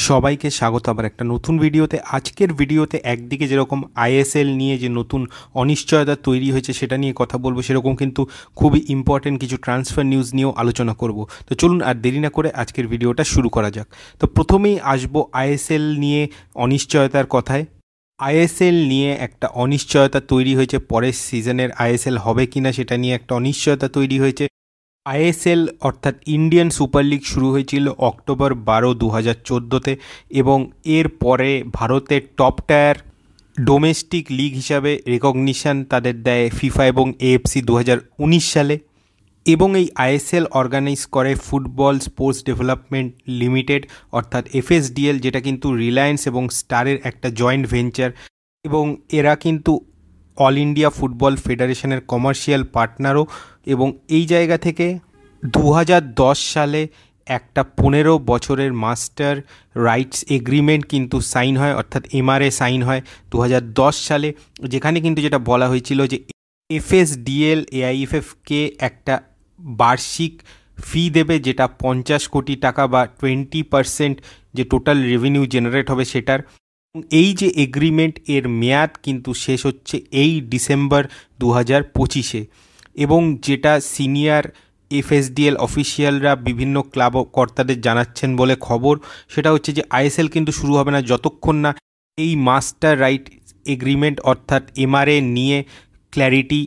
সবাইকে স্বাগত আবার একটা নতুন ভিডিওতে। আজকের ভিডিওতে একদিকে যেরকম আইএসএল নিয়ে যে নতুন অনিশ্চয়তা তৈরি হয়েছে সেটা নিয়ে কথা বলবো, সেরকম কিন্তু খুবই ইম্পর্টেন্ট কিছু ট্রান্সফার নিউজ নিয়েও আলোচনা করব। তো চলুন আর দেরি না করে আজকের ভিডিওটা শুরু করা যাক। তো প্রথমেই আসবো আইএসএল নিয়ে অনিশ্চয়তার কথায়। আইএসএল নিয়ে একটা অনিশ্চয়তা তৈরি হয়েছে, পরের সিজনের আইএসএল হবে কিনা সেটা নিয়ে একটা অনিশ্চয়তা তৈরি হয়েছে। আইএসএল অর্থাৎ ইন্ডিয়ান সুপার লিগ শুরু হয়েছিল অক্টোবর 12, 2014-তে এবং এর পরে ভারতের টপ টায়ার ডোমেস্টিক লিগ হিসাবে রেকগনিশন তাদের দেয় ফিফা এবং এএফসি 2019 সালে। এবং এই আইএসএল অর্গানাইজ করে ফুটবল স্পোর্টস ডেভেলপমেন্ট লিমিটেড অর্থাৎ এফএসডিএল, যেটা কিন্তু রিলায়েন্স এবং স্টারের একটা জয়েন্ট ভেঞ্চার, এবং এরা কিন্তু অল ইন্ডিয়া ফুটবল ফেডারেশনের কমার্শিয়াল পার্টনারও। এবং এই জায়গা থেকে 2010 সালে একটা 15 বছরের মাস্টার রাইটস এগ্রিমেন্ট কিন্তু সাইন হয়, অর্থাৎ এমআরএ সাইন হয় 2010 সালে, যেখানে কিন্তু যেটা বলা হয়েছিল যে এফএসডিএল এআইএফএফকে একটা বার্ষিক ফি দেবে, যেটা 50 কোটি টাকা বা 20% যে টোটাল রেভিনিউ জেনারেট হবে সেটার। এই যে এগ্রিমেন্ট এর মেয়াদ কিন্তু শেষ হচ্ছে এই ডিসেম্বর 2025-এ। এবং যেটা সিনিয়র এফএসডিএল অফিসিয়ালরা বিভিন্ন ক্লাব কর্তাদের জানাচ্ছেন বলে খবর, সেটা হচ্ছে যে আইএসএল কিন্তু শুরু হবে না যতক্ষণ না এই মাস্টার রাইট এগ্রিমেন্ট অর্থাৎ এমআরএ নিয়ে ক্ল্যারিটি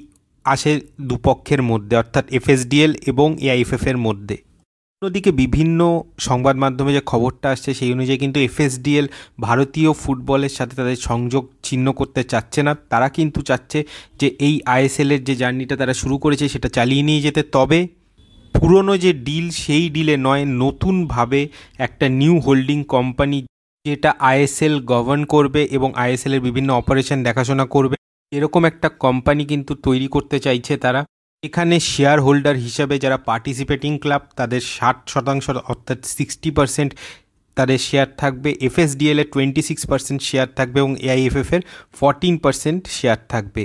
আসে দুপক্ষের মধ্যে, অর্থাৎ এফএসডিএল এবং এআইএফএফের মধ্যে। অন্যদিকে বিভিন্ন সংবাদ মাধ্যমে যে খবরটা আসছে সেই অনুযায়ী কিন্তু এফএসডিএল ভারতীয় ফুটবলের সাথে তাদের সংযোগ ছিন্ন করতে চাচ্ছে না। তারা কিন্তু চাচ্ছে যে এই আইএসএলের যে জার্নিটা তারা শুরু করেছে সেটা চালিয়ে নিয়ে যেতে, তবে পুরনো যে ডিল সেই ডিলে নয়, নতুনভাবে একটা নিউ হোল্ডিং কোম্পানি যেটা আইএসএল গভর্ন করবে এবং আইএসএলের বিভিন্ন অপারেশন দেখাশোনা করবে, এরকম একটা কোম্পানি কিন্তু তৈরি করতে চাইছে তারা। এখানে শেয়ার হোল্ডার হিসাবে যারা পার্টিসিপেটিং ক্লাব তাদের 60% অর্থাৎ 60% তাদের শেয়ার থাকবে, এফএসডিএল এর 26% শেয়ার থাকবে এবং এআইএফএফের 14% শেয়ার থাকবে।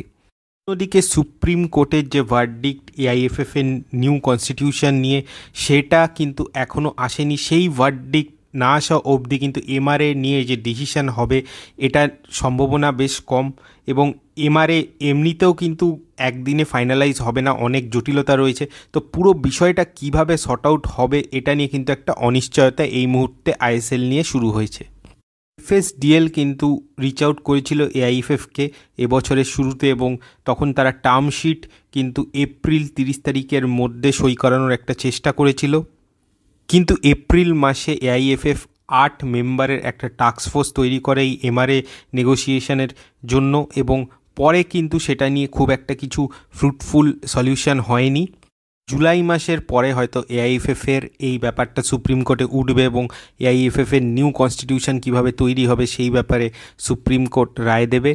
অন্যদিকে সুপ্রিম কোর্টের যে ভার্ডিক্ট এআইএফএফ এর নিউ কনস্টিটিউশন নিয়ে, সেটা কিন্তু এখনও আসেনি। সেই ভার্ডিক্ট না আসা অবধি কিন্তু এমআরএ নিয়ে যে ডিসিশন হবে এটার সম্ভাবনা বেশ কম। এবং এমআরএ এমনিতেও কিন্তু একদিনে ফাইনালাইজ হবে না, অনেক জটিলতা রয়েছে। তো পুরো বিষয়টা কিভাবে সর্ট আউট হবে এটা নিয়ে কিন্তু একটা অনিশ্চয়তা এই মুহূর্তে আইএসএল নিয়ে শুরু হয়েছে। এফএসডিএল কিন্তু রিচ আউট করেছিল এআইএফএফকে এবছরের শুরুতে, এবং তখন তারা টার্ম শিট কিন্তু এপ্রিল 30 তারিখের মধ্যে সই করানোর একটা চেষ্টা করেছিল। কিন্তু এপ্রিল মাসে এআইএফএফ 8 মেম্বারের একটা টাস্কফোর্স তৈরি করে এই এমআরএ নেগোসিয়েশনের জন্য, এবং পরে কিন্তু সেটা নিয়ে খুব একটা কিছু ফ্রুটফুল সলিউশন হয়নি। জুলাই মাসের পরে হয়তো এআইএফএফের এই ব্যাপারটা সুপ্রিম কোর্টে উঠবে এবং এআইএফএফের নিউ কনস্টিটিউশন কিভাবে তৈরি হবে সেই ব্যাপারে সুপ্রিম কোর্ট রায় দেবে।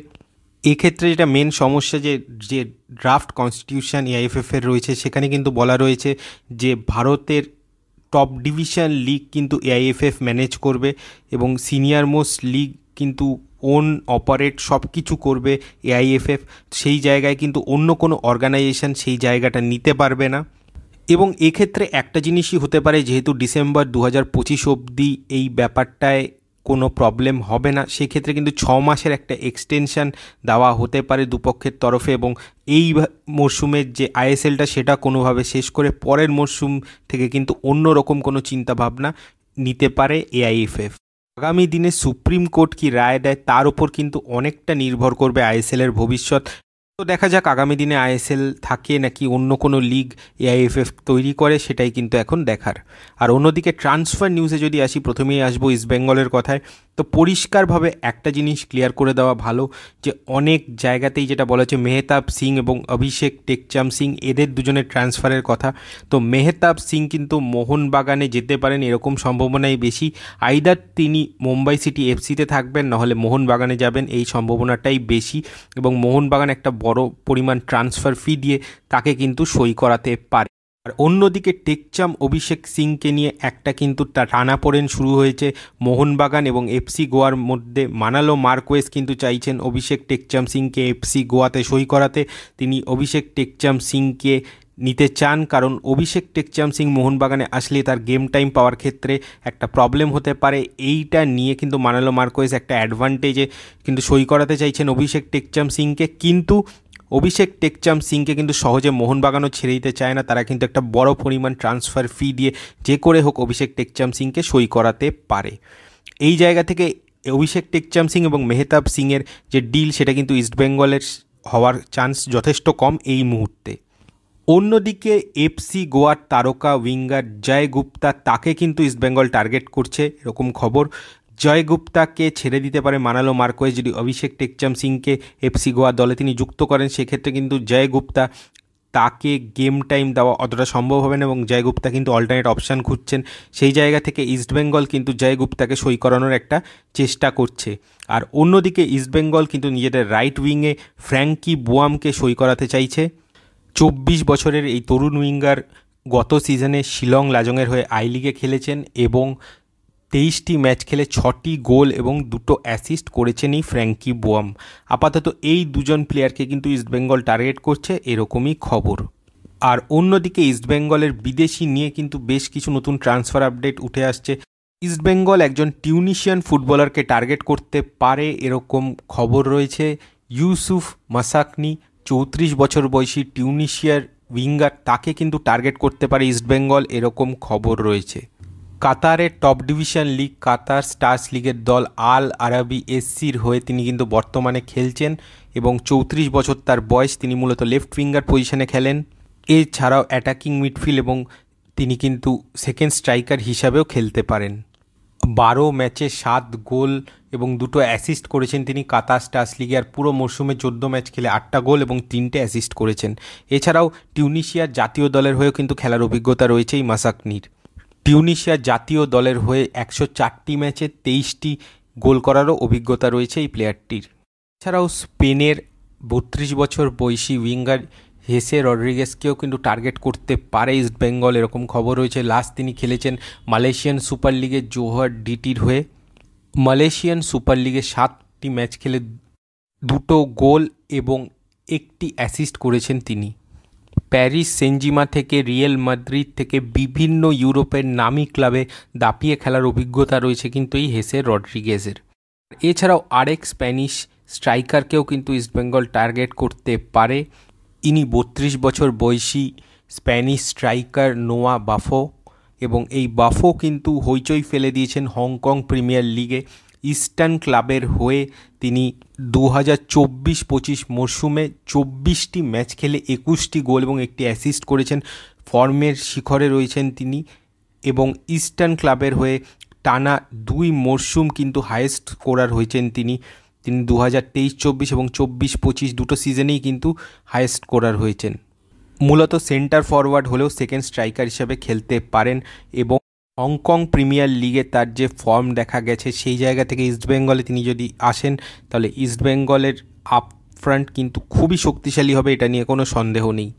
এক্ষেত্রে যেটা মেন সমস্যা, যে ড্রাফট কনস্টিটিউশন এআইএফএফের রয়েছে সেখানে কিন্তু বলা রয়েছে যে ভারতের টপ ডিভিশন লিগ কিন্তু এআইএফএফ ম্যানেজ করবে এবং সিনিয়র মোস্ট লিগ কিন্তু ওন অপারেট সব কিছু করবে এআইএফএফ। সেই জায়গায় কিন্তু অন্য কোনো অর্গানাইজেশন সেই জায়গাটা নিতে পারবে না। এবং এক্ষেত্রে একটা জিনিসই হতে পারে, যেহেতু ডিসেম্বর 2025 অবধি এই ব্যাপারটায় কোনো প্রবলেম হবে না, সেক্ষেত্রে কিন্তু 6 মাসের একটা এক্সটেনশান দেওয়া হতে পারে দুপক্ষের তরফে, এবং এই মরশুমের যে আইএসএলটা সেটা কোনোভাবে শেষ করে পরের মরশুম থেকে কিন্তু অন্য রকম কোনো চিন্তাভাবনা নিতে পারে এআইএফএফ। আগামী দিনে সুপ্রিম কোর্ট কি রায় দেয় তার উপর কিন্তু অনেকটা নির্ভর করবে আইএসএলের ভবিষ্যৎ। তো দেখা যাক আগামী দিনে আইএসএল থাকে নাকি অন্য কোনো লিগ এআইএফএফ তৈরি করে, সেটাই কিন্তু এখন দেখার। আর অন্যদিকে ট্রান্সফার নিউজে যদি আসি, প্রথমেই আসবো ইস্টবেঙ্গলের কথায়। তো পরিষ্কারভাবে একটা জিনিস ক্লিয়ার করে দেওয়া ভালো, যে অনেক জায়গাতেই যেটা বলা হচ্ছে মেহতাব সিং এবং অভিষেক টেকচাম সিং এদের দুজনের ট্রান্সফারের কথা। তো মেহতাব সিং কিন্তু মোহনবাগানে যেতে পারেন এরকম সম্ভাবনাই বেশি, আইদার তিনি মুম্বাই সিটি এফসিতে থাকবেন নাহলে মোহনবাগানে যাবেন, এই সম্ভাবনাটাই বেশি। এবং মোহনবাগান একটা বড় পরিমাণ ট্রান্সফার ফি দিয়ে তাকে কিন্তু সই করাতে পারে। আর অন্যদিকে টেকচাম অভিষেক সিংকে নিয়ে একটা কিন্তু টানাপোড়েন শুরু হয়েছে মোহনবাগান এবং এফসি গোয়ার মধ্যে। মানালো মার্কোয়েস কিন্তু চাইছেন অভিষেক টেকচাম সিংকে এফসি গোয়াতে সই করাতে। তিনি অভিষেক টেকচাম সিংকে নিতে চান, কারণ অভিষেক টেকচাম সিং মোহনবাগানে আসলে তার গেম টাইম পাওয়ার ক্ষেত্রে একটা প্রবলেম হতে পারে। এইটা নিয়ে কিন্তু মানালো মার্কোয়েজ একটা অ্যাডভান্টেজে কিন্তু সই করাতে চাইছেন অভিষেক টেকচাম সিংকে, কিন্তু অভিষেক টেকচাম সিংকে কিন্তু সহজে মোহনবাগানও ছেড়ে দিতে চায় না। তারা কিন্তু একটা বড় পরিমাণ ট্রান্সফার ফি দিয়ে যে করে হোক অভিষেক টেকচাম সিংকে সই করাতে পারে। এই জায়গা থেকে অভিষেক টেকচাম সিং এবং মেহতাব সিংয়ের যে ডিল সেটা কিন্তু ইস্টবেঙ্গলের হওয়ার চান্স যথেষ্ট কম এই মুহূর্তে। অন্যদিকে এফসি গোয়ার তারকা উইঙ্গার জয় গুপ্তা, তাকে কিন্তু ইস্টবেঙ্গল টার্গেট করছে এরকম খবর। জয় গুপ্তাকে ছেড়ে দিতে পারে মানালো মার্কোয়েজ যদি অভিষেক টেকচাম সিংকে এফসি গোয়া দলে তিনি যুক্ত করেন। সেক্ষেত্রে কিন্তু জয় গুপ্তা তাকে গেম টাইম দেওয়া অতটা সম্ভব হবে না এবং জয় গুপ্তা কিন্তু অল্টারনেট অপশান খুঁজছেন। সেই জায়গা থেকে ইস্টবেঙ্গল কিন্তু জয় গুপ্তাকে সই করানোর একটা চেষ্টা করছে। আর অন্যদিকে ইস্টবেঙ্গল কিন্তু নিজেদের রাইট উইংয়ে ফ্র্যাঙ্কি বোয়ামকে সই করাতে চাইছে। 24 বছরের এই তরুণ উইঙ্গার গত সিজনে শিলং লাজংয়ের হয়ে আই লিগে খেলেছেন এবং 23টি ম্যাচ খেলে 6টি গোল এবং 2টো অ্যাসিস্ট করেছেন এই ফ্র্যাঙ্কি বোয়াম। আপাতত এই দুজন প্লেয়ারকে কিন্তু ইস্টবেঙ্গল টার্গেট করছে এরকমই খবর। আর অন্যদিকে ইস্টবেঙ্গলের বিদেশি নিয়ে কিন্তু বেশ কিছু নতুন ট্রান্সফার আপডেট উঠে আসছে। ইস্টবেঙ্গল একজন টিউনিশিয়ান ফুটবলারকে টার্গেট করতে পারে এরকম খবর রয়েছে। ইউসুফ মাসাকনি, 34 বছর বয়সী টিউনিশিয়ার উইঙ্গার, তাকে কিন্তু টার্গেট করতে পারে ইস্টবেঙ্গল এরকম খবর রয়েছে। কাতারের টপ ডিভিশন লিগ কাতার স্টার্স লিগের দল আল আরাবি এসসির হয়ে তিনি কিন্তু বর্তমানে খেলছেন এবং 34 বছর তার বয়স। তিনি মূলত লেফট উইঙ্গার পজিশনে খেলেন। এছাড়াও অ্যাটাকিং মিডফিল্ড এবং তিনি কিন্তু সেকেন্ড স্ট্রাইকার হিসাবেও খেলতে পারেন। 12 ম্যাচে 7 গোল এবং 2টো অ্যাসিস্ট করেছেন তিনি কাতার স্টার্স লিগে। আর পুরো মরশুমে 14 ম্যাচ খেলে 8টা গোল এবং 3টে অ্যাসিস্ট করেছেন। এছাড়াও টিউনিশিয়ার জাতীয় দলের হয়েও কিন্তু খেলার অভিজ্ঞতা রয়েছে এই মাসাকনির। টিউনিশিয়ার জাতীয় দলের হয়ে 104টি ম্যাচে 23টি গোল করারও অভিজ্ঞতা রয়েছে এই প্লেয়ারটির। এছাড়াও স্পেনের 32 বছর বয়সী উইঙ্গার হেসে রড্রিগেজকেও কিন্তু টার্গেট করতে পারে ইস্টবেঙ্গল এরকম খবর রয়েছে। লাস্ট তিনি খেলেছেন মালয়েশিয়ান সুপার লিগের জোহর ডিটির হয়ে। মালয়েশিয়ান সুপার লিগে 7টি ম্যাচ খেলে 2টো গোল এবং 1টি অ্যাসিস্ট করেছেন তিনি। প্যারিস সেনজিমা থেকে রিয়েল মাদ্রিদ থেকে বিভিন্ন ইউরোপের নামি ক্লাবে দাপিয়ে খেলার অভিজ্ঞতা রয়েছে কিন্তু এই হেসে রড্রিগেজের। এছাড়াও আরেক স্প্যানিশ স্ট্রাইকারকেও কিন্তু ইস্টবেঙ্গল টার্গেট করতে পারে। ইনি 32 বছর বয়সী স্প্যানিশ স্ট্রাইকার নোয়া বাফো এবং এই বাফো কিন্তু হইচই ফেলে দিয়েছেন হংকং প্রিমিয়ার লিগে। ইস্টার্ন ক্লাবের হয়ে তিনি 2024-25 মরশুমে 24টি ম্যাচ খেলে 21টি গোল এবং 1টি অ্যাসিস্ট করেছেন। ফর্মের শিখরে রয়েছেন তিনি এবং ইস্টার্ন ক্লাবের হয়ে টানা 2 মরশুম কিন্তু হাইয়েস্ট স্কোরার হয়েছেন তিনি। 2023-24 এবং 24-25 দুটো সিজনেই কিন্তু হাইয়েস্ট স্কোরার হয়েছেন। মূলত সেন্টার ফরওয়ার্ড হলেও সেকেন্ড স্ট্রাইকার হিসেবে খেলতে পারেন এবং হংকং প্রিমিয়ার লিগে তার যে ফর্ম দেখা গেছে সেই জায়গা থেকে ইস্টবেঙ্গলে তিনি যদি আসেন তাহলে ইস্টবেঙ্গলের আপ ফ্রন্ট কিন্তু খুবই শক্তিশালী হবে, এটা নিয়ে কোনো সন্দেহ নেই।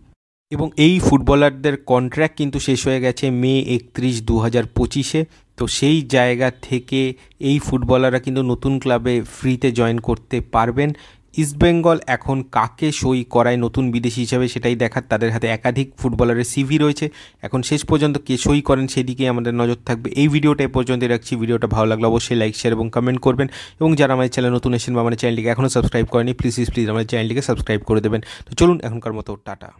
এবং এই ফুটবলারদের কন্ট্রাক্ট কিন্তু শেষ হয়ে গেছে মে 31, 2025-এ। তো সেই জায়গা থেকে এই ফুটবলাররা কিন্তু নতুন ক্লাবে ফ্রিতে জয়েন করতে পারবেন। ইস্টবেঙ্গল এখন কাকে সই করায় নতুন বিদেশি হিসাবে সেটাই দেখার, তাদের হাতে একাধিক ফুটবলারের সিভি রয়েছে। এখন শেষ পর্যন্ত কে সই করেন সেদিকেই আমাদের নজর থাকবে। এই ভিডিওটা এ পর্যন্তই রাখছি। ভিডিওটা ভালো লাগলে অবশ্যই লাইক, শেয়ার এবং কমেন্ট করবেন এবং যারা আমাদের চ্যানেল নতুন এসেছেন বা আমাদের চ্যানেলটিকে এখনও সাবস্ক্রাইব করেনি প্লিজ আমাদের চ্যানেলটিকে সাবস্ক্রাইব করে দেবেন। তো চলুন এখনকার মতো টাটা।